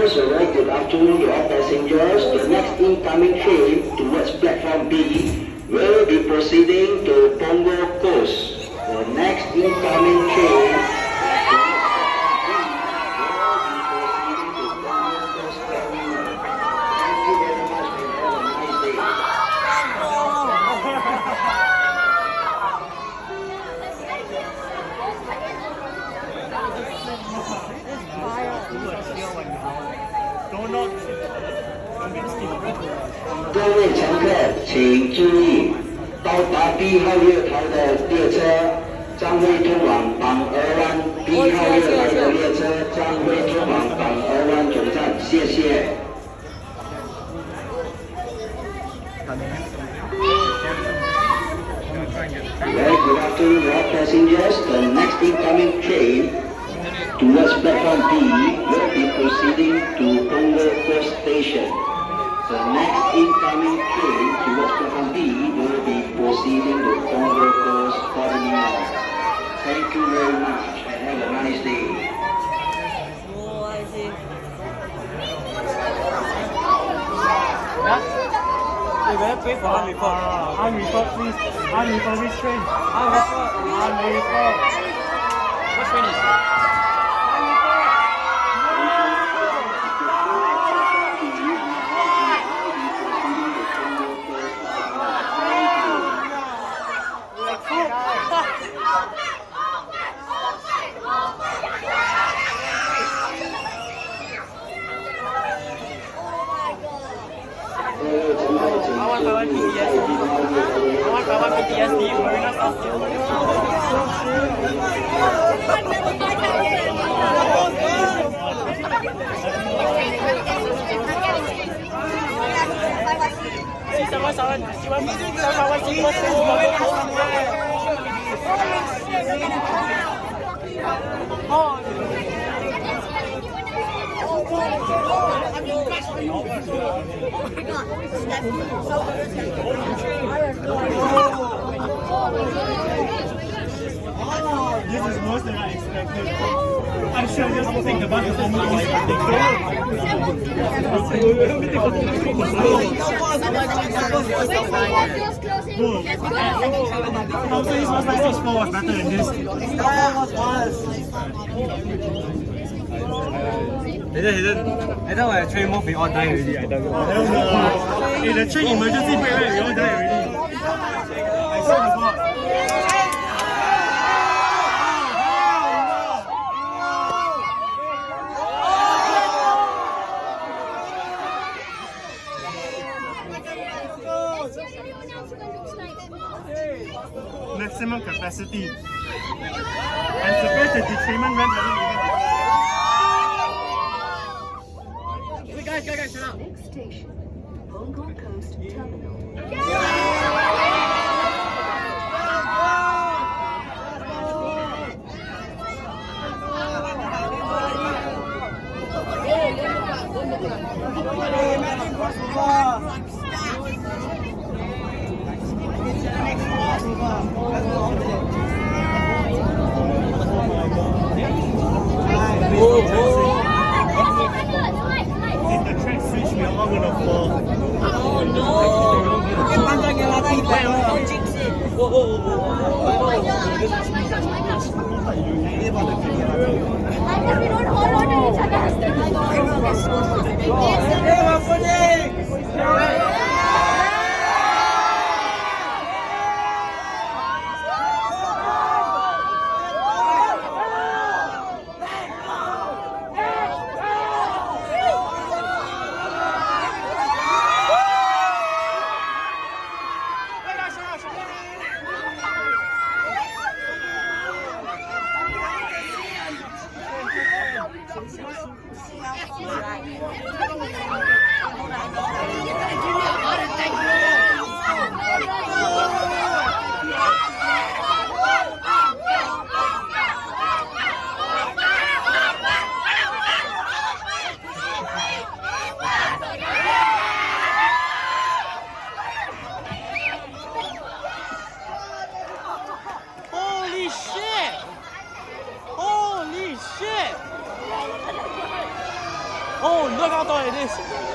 Very good afternoon to all passengers. The next incoming train towards platform B will be proceeding to Punggol Coast. The next incoming train Don't 各位乘客请注意，到达 B 号月台的列车将会通往榜鹅湾 B 号月台的列车将会通往榜鹅湾总站，谢谢。Very good afternoon, all passengers. The next incoming train towards platform B will be proceeding to Punggol Coast Station. The next incoming train towards platform B will be proceeding to Punggol Coast Terminal. Thank you very much and have a nice day. You better pay for unreferred, please. Unrefurbished train. Unreferred. What train is it? I want PTSD. Marina South. This is worse than I expected. I'm sure just to take the bus is only I'm saying last night's score was better than this. I thought when the train moved, we all died already. I tell you. Hey, the train emergency brake, right? We all died already. I saw the board. Maximum capacity. I'm surprised the detriment ramp hasn't even. Hey guys, shut up. Next station, Punggol Coast Terminal. If the track switch, we are all gonna fall. Oh no! Oh do I cannot talk like this?